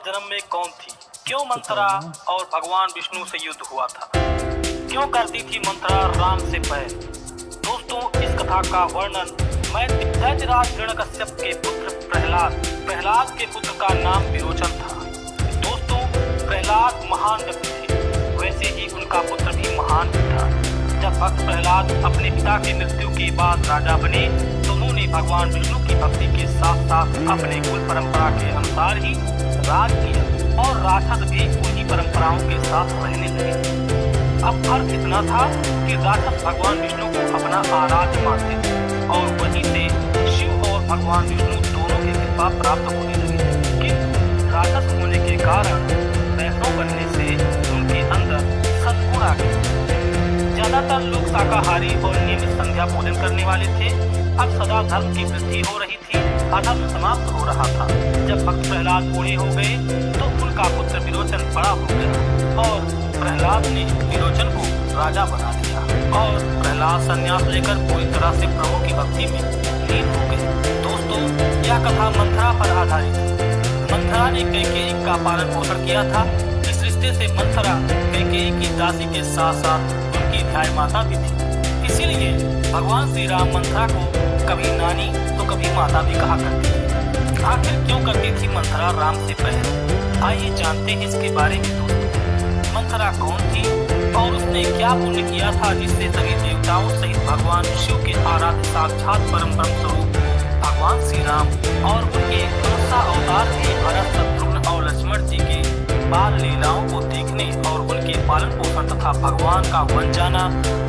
जन्म में कौन थी? क्यों मंथरा और भगवान विष्णु से युद्ध हुआ था? क्यों करती थी मंथरा राम से बैर? दोस्तों, इस कथा का वर्णन मैं दैत्यराज हिरण्यकश्यप के पुत्र प्रहलाद के पुत्र का नाम विरोचन था। दोस्तों, प्रहलाद महान व्यक्ति थे, वैसे ही उनका पुत्र भी महान था। जब भक्त प्रहलाद अपने पिता की मृत्यु के बाद राजा बने तो उन्होंने भगवान विष्णु की भक्ति के साथ साथ अपने कुल परंपरा के अनुसार ही राज किया और राक्षस भी उन्हीं परंपराओं के साथ रहने लगे। अब फर्क इतना था कि राक्षस भगवान विष्णु को अपना आराध्य मानते थे और वहीं से शिव और भगवान विष्णु दोनों की कृपा प्राप्त होने लगी। किंतु राक्षस होने के कारण वैष्णव बनने से उनके अंदर सद्गुण आ गए। ज्यादातर लोग शाकाहारी और नियमित संध्या भोजन करने वाले थे। अब सदा धर्म की वृद्धि हो रही थी, अधर्म समाप्त हो रहा था। जब भक्त प्रहलाद बूढ़े हो गए तो उनका पुत्र विरोचन बड़ा हो गया और प्रहलाद ने विरोचन को राजा बना दिया और प्रहलाद संन्यास लेकर पूरी तरह से प्रभु की भक्ति में लीन हो गए। दोस्तों, यह कथा मंथरा पर आधारित है। मंथरा ने कैकेयी का पालन पोषण किया था। इस रिश्ते से मंथरा कैकेयी की दासी के साथ साथ उनकी ध्याय माता भी थी। इसीलिए भगवान श्री राम मंथरा को कभी नानी तो कभी माता भी कहा करते थे। आखिर क्यों करती थी मंथरा राम से बैर? आइए जानते हैं इसके बारे में। दोस्तों, मंथरा कौन थी और उसने क्या पुण्य किया था जिससे सभी देवताओं सहित भगवान शिव के आराध्य साक्षात परम ब्रह्म स्वरूप भगवान श्री राम और उनके मनसा अवतार के भरत, शत्रुघ्न और लक्ष्मण जी के बाल लीलाओं को देखने और उनके पालन पोषण तथा भगवान का वन जाना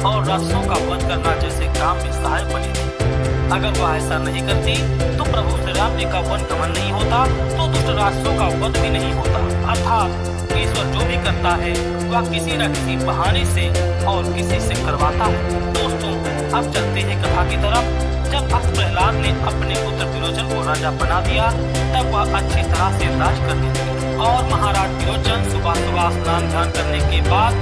और राक्षसों का वध करना जैसे काम में सहायक बनी थी। अगर वह ऐसा नहीं करती तो प्रभु श्री राम जी का वन गमन नहीं होता, तो दुष्ट राक्षसों का वध भी नहीं होता। अर्थात ईश्वर जो भी करता है वह किसी न किसी बहाने से और किसी से करवाता है। दोस्तों, अब चलते हैं कथा की तरफ। जब भक्त प्रहलाद ने अपने पुत्र विरोचन को राजा बना दिया तब वह अच्छी तरह से राज करने लगे और महाराज विरोचन सुबह सुबह स्नान ध्यान करने के बाद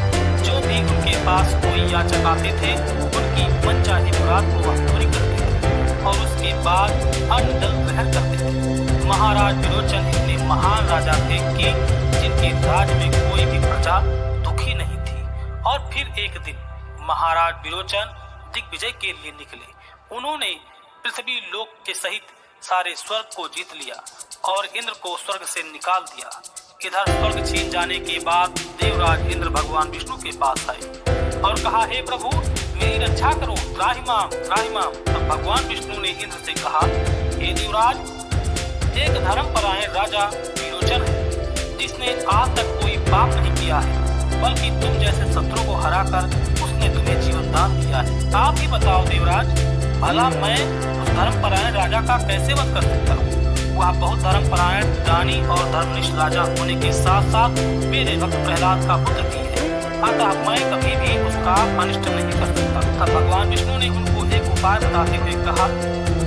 जो भी उनके पास कोई याचक आते थे उनकी मनचाही मुराद को वह पूरी करते थे और उसके बाद अन्न जल ग्रहण करते थे। महाराज विरोचन इतने महान राजा थे कि जिनके राज में कोई भी प्रजा दुखी नहीं थी। और फिर एक दिन महाराज विरोचन दिग्विजय के लिए निकले। उन्होंने पृथ्वी लोक के सहित सारे स्वर्ग को जीत लिया और इंद्र को स्वर्ग से निकाल दिया। इधर स्वर्ग छीन जाने के बाद देवराज इंद्र भगवान विष्णु के पास आए और कहा, हे प्रभु, मेरी रक्षा करो, त्राहिमाम त्राहिमाम। तब भगवान विष्णु ने इंद्र से कहा, हे देवराज, एक धर्मपरायण राजा विरोचन है जिसने आज तक कोई पाप नहीं किया है, बल्कि तुम जैसे शत्रु को हराकर उसने तुम्हें जीवन दान दिया है। आप ही बताओ देवराज, भला मैं उस धर्मपरायण राजा का कैसे वध कर सकता हूँ? वह बहुत धर्मपरायण, दानी और धर्मनिष्ठ राजा होने के साथ साथ मेरे भक्त प्रहलाद का पुत्र भी है, अतः मैं कभी भी उसका अनिष्ट नहीं कर सकता। तब भगवान विष्णु ने उनको एक उपाय बताते हुए कहा,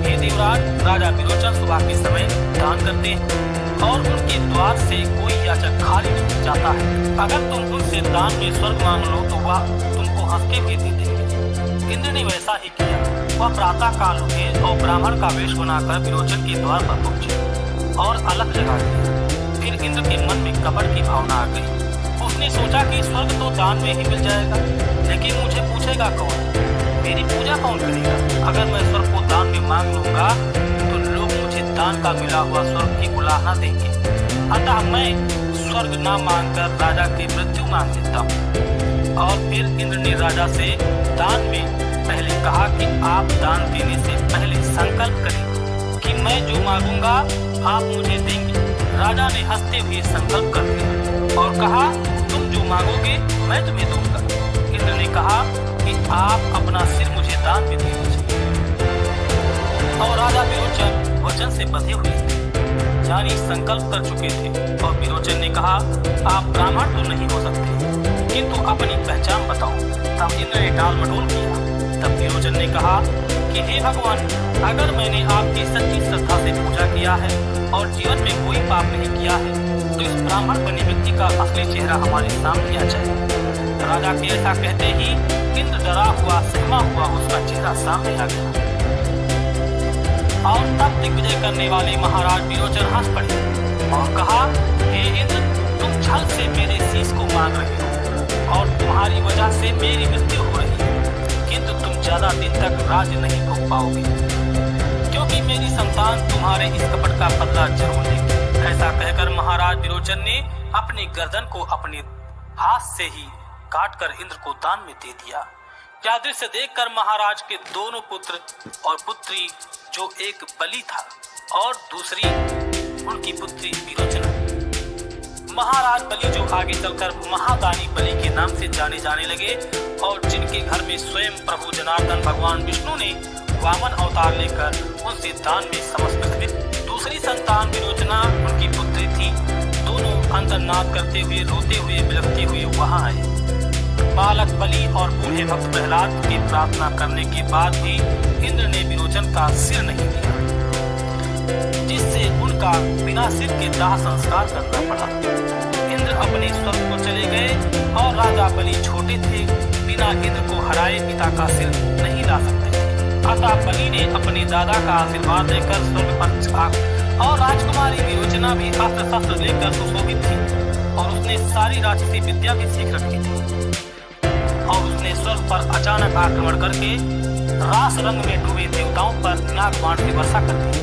हे देवराज, राजा विरोचन सुबह के समय दान करते हैं और उनके द्वार से कोई याचक खाली नहीं जाता है। अगर तुम उनसे दान में स्वर्ग मांग लो तो वह तुमको हंस के भी दे देंगे। इंद्र ने वैसा ही किया। वह प्रातः काल उठे और ब्राह्मण का वेश बनाकर विरोचन के द्वार पर पहुंचे और अलग जगा दिया। फिर इंद्र के मन में कपट की भावना आ गई। उसने सोचा कि स्वर्ग तो दान में ही मिल जाएगा, लेकिन मुझे पूछेगा कौन? मेरी पूजा कौन करेगा? अगर मैं स्वर्ग को दान में मांग लूंगा तो लोग मुझे दान का मिला हुआ स्वर्ग की उलाहना देंगे। अतः मैं स्वर्ग न मांगकर राजा की मृत्यु मांग लेता हूँ। और फिर इंद्र ने राजा से दान में पहले कहा कि आप दान देने से पहले संकल्प करें कि मैं जो मांगूंगा आप मुझे देंगे। राजा ने हंसते हुए संकल्प कर दिया और कहा, तुम जो मांगोगे मैं तुम्हें दूंगा। इंद्र ने कहा कि आप अपना सिर मुझे दान में दे दीजिए। और राजा विरोचन वचन से बंधे हुए थे, यानी संकल्प कर चुके थे। और विरोचन ने कहा, आप ब्राह्मण तो नहीं हो सकते, किंतु अपनी पहचान बताओ। तब इंद्र ने टाल मटोल किया। तब विरोचन ने कहा कि हे भगवान, अगर मैंने आपकी सच्ची श्रद्धा से पूजा किया है और जीवन में कोई पाप नहीं किया है तो इस ब्राह्मण बने व्यक्ति का असली चेहरा हमारे सामने आ जाए। राजा के ऐसा कहते ही इंद्र डरा हुआ, सहमा हुआ उसका चेहरा सामने आ गया। और तब दिग्विजय करने वाले महाराज विरोचन हंस पड़े और कहा, हे मांग रहे हो और तुम्हारी वजह से मेरी मृत्यु हो रही है, किंतु तुम ज्यादा दिन तक राज्य नहीं भोग पाओगे, क्योंकि मेरी संतान तुम्हारे इस कपट का बदला जरूर लेगी। ऐसा कहकर महाराज विरोचन ने अपनी गर्दन को अपने हाथ से ही काटकर इंद्र को दान में दे दिया। यह दृश्य देखकर महाराज के दोनों पुत्र और पुत्री, जो एक बलि था और दूसरी उनकी पुत्री विरोचना, महाराज बलि जो आगे चलकर महादानी बलि के नाम से जाने जाने लगे और जिनके घर में स्वयं प्रभु जनार्दन भगवान विष्णु ने वामन अवतार लेकर उनसे दान में समर्पित। दूसरी संतान विरोचना उनकी पुत्री थी। दोनों अंतर्नाद करते हुए, रोते हुए, बिलखते हुए वहां आए। बालक बलि और बूढ़े भक्त प्रहलाद की प्रार्थना करने के बाद भी इंद्र ने विरोचन का सिर नहीं दिया, जिससे उनका बिना सिर के दाह संस्कार करना पड़ा। इंद्र अपने स्वर्ग को चले गए और राजा बलि छोटे थे, बिना इंद्र को हराए पिता का सिर नहीं ला सकते थे। अतः बलि ने अपने दादा का आशीर्वाद लेकर स्वर्ग पर चढ़ा और राजकुमारी विरोचना भी अस्त्र शस्त्र लेकर सुशोभित थी और उसने सारी राजसी विद्या भी सीख रखी थी और उसने स्वर्ग पर अचानक आक्रमण करके रास रंग में डूबे देवताओं पर नागबाण की वर्षा कर दी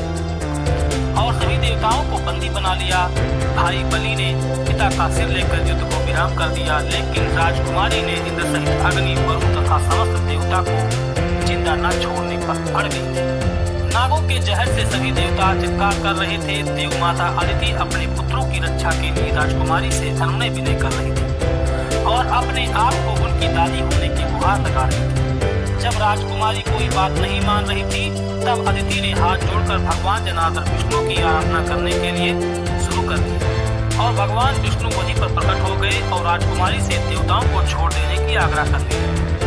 और सभी देवताओं को बंदी बना लिया। भाई बलि ने पिता का सिर लेकर युद्ध को विराम कर दिया, लेकिन राजकुमारी ने इंद्र सहित अग्नि, वरुण तथा समस्त देवता को जिंदा न छोड़ने पर अड़ गई थी। नागों के जहर से सभी देवता चित्कार कर रहे थे। देव माता अदिति अपने पुत्रों की रक्षा के लिए राजकुमारी से अनुनय विनय कर रही थी और अपने आप को उनकी दादी होने की गुहार लगा रही थी। जब राजकुमारी कोई बात नहीं मान रही थी, तब अदिति ने हाथ जोड़कर भगवान जनार्दन विष्णु की आराधना करने के लिए शुरू कर दिया और भगवान विष्णु वहीं पर प्रकट हो गए और राजकुमारी से देवताओं को छोड़ देने की आग्रह कर दी।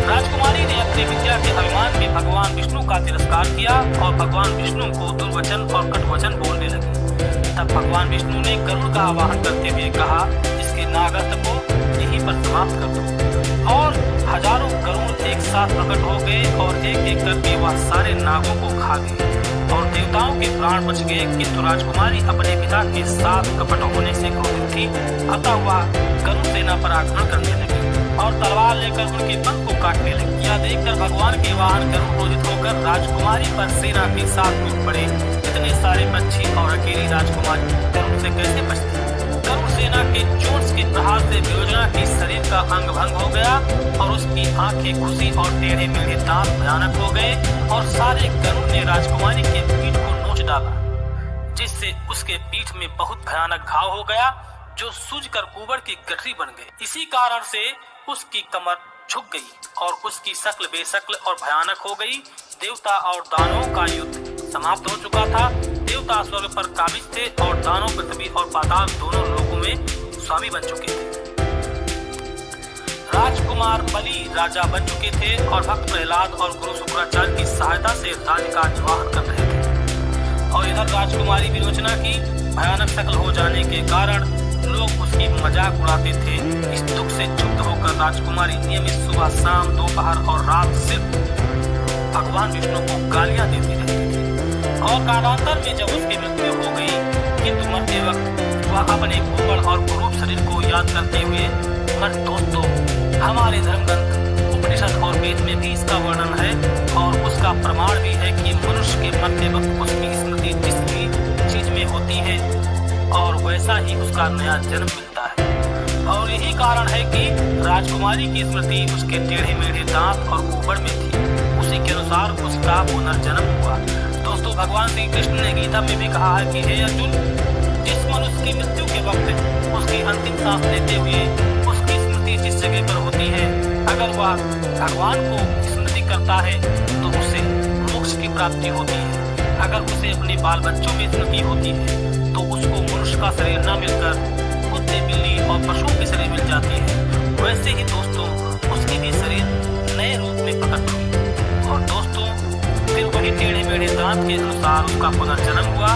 राजकुमारी ने अपनी विद्या के अभिमान में भगवान विष्णु का तिरस्कार किया और भगवान विष्णु को दुर्वचन और कटवचन बोलने लगी। तब भगवान विष्णु ने गरुड़ का आवाहन करते हुए कहा, इसके नागत्व को यहीं पर समाप्त कर दो। और हजारों गरुड़ एक साथ प्रकट हो गए और एक एक करके वह सारे नागों को खा गए और देवताओं के प्राण बच गए। किंतु राजकुमारी अपने पिता के साथ कपट होने से क्रोधित थी, अतः वह गरुड़ सेना पर आक्रमण करने लगी और तलवार लेकर उनके पंख को काटने लगी। यह देखकर भगवान के वाहन गरुड़ क्रोधित होकर राजकुमारी पर सेना के साथ टूट पड़े। इतने सारे पक्षी और अकेली राजकुमारी गरुड़ से कैसे बचती? गरुड़ सेना के चोट के प्रहार से विरोचना के शरीर का अंग भंग हो गया और उसकी आंखें घुसी और टेढ़े मेढ़े दांत भयानक हो गए और सारे गरुड़ ने राजकुमारी के पीठ को नोच डाला, जिससे उसके पीठ में बहुत भयानक घाव हो गया जो सूजकर कुबर की गठरी बन गई। इसी कारण से उसकी कमर झुक गई और उसकी शक्ल बेशक्ल और भयानक हो गई। देवता और दानवों का युद्ध समाप्त हो चुका था। देवता स्वर्ग पर काबिज थे और दानव पृथ्वी और पाताल दोनों लोकों में स्वामी बन चुके थे। राजकुमार बलि राजा बन चुके थे और भक्त प्रहलाद और गुरु शुक्राचार्य की सहायता से राज्य का निर्वाहन कर रहे थे। और इधर राजकुमारी विरोचना की भयानक शक्ल हो जाने के कारण लोग उसकी मजाक उड़ाते थे। इस दुख से क्षुब्ध होकर राजकुमारी नियमित सुबह, शाम, दोपहर और रात सिर्फ भगवान विष्णु को गालियां देती रहती थी। और कालांतर में जब उसकी मृत्यु हो गई, किंतु मरते वक्त वह अपने कोमल और कुरूप शरीर को याद करते हुए, पर दोस्तों हमारे धर्मग्रंथ उपनिषद और वेद में भी इसका वर्णन है और उसका प्रमाण भी है कि मनुष्य के मरते वक्त उसकी स्मृति जिस भी चीज में होती है और वैसा ही उसका नया जन्म मिलता है। और यही कारण है कि राजकुमारी की स्मृति उसके टेढ़े मेढ़े दांत और ऊपर में थी। उसी के अनुसार उसका पुनर्जन्म हुआ। दोस्तों भगवान श्री कृष्ण ने गीता में भी कहा है कि हे अर्जुन, जिस मनुष्य की मृत्यु के वक्त उसकी अंतिम सांस लेते हुए उसकी स्मृति जिस जगह पर होती है, अगर वह भगवान को स्मृति करता है तो उसे मोक्ष की प्राप्ति होती है। अगर उसे अपने बाल बच्चों में स्मृति होती है तो उसको मनुष्य का शरीर न मिलकर कुत्ते, बिल्ली और पशुओं की शरीर मिल जाती है। वैसे ही दोस्तों उसकी भी शरीर नए रूप में प्रकट हुई और दोस्तों फिर वही टेढ़े मेढ़े दांत के अनुसार उसका पुनर्जन्म हुआ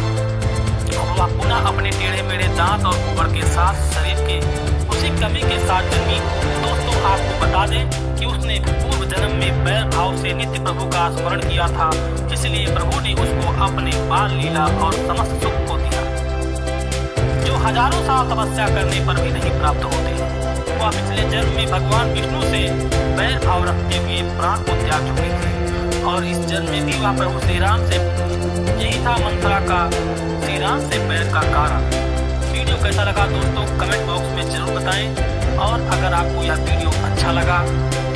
और वह पुनः अपने टेढ़े मेढ़े दांत और ऊपर के साथ शरीर के उसी कमी के साथ जन्मी। दोस्तों आपको बता दें कि उसने पूर्व जन्म में बैर भाव से नित्य प्रभु का स्मरण किया था, इसलिए प्रभु ने उसको अपने बाल लीला और समस्त सुख को दिया, जो हजारों साल तपस्या करने पर भी नहीं प्राप्त होते। वह पिछले जन्म में भगवान विष्णु से बैर भाव रखते हुए प्राण को त्याग चुकी थी और इस जन्म में भी वह प्रभु श्री राम से, यही था मंत्रा का श्री राम से बैर का कारण। वीडियो कैसा लगा दोस्तों कमेंट बॉक्स में जरूर बताएं और अगर आपको यह वीडियो अच्छा लगा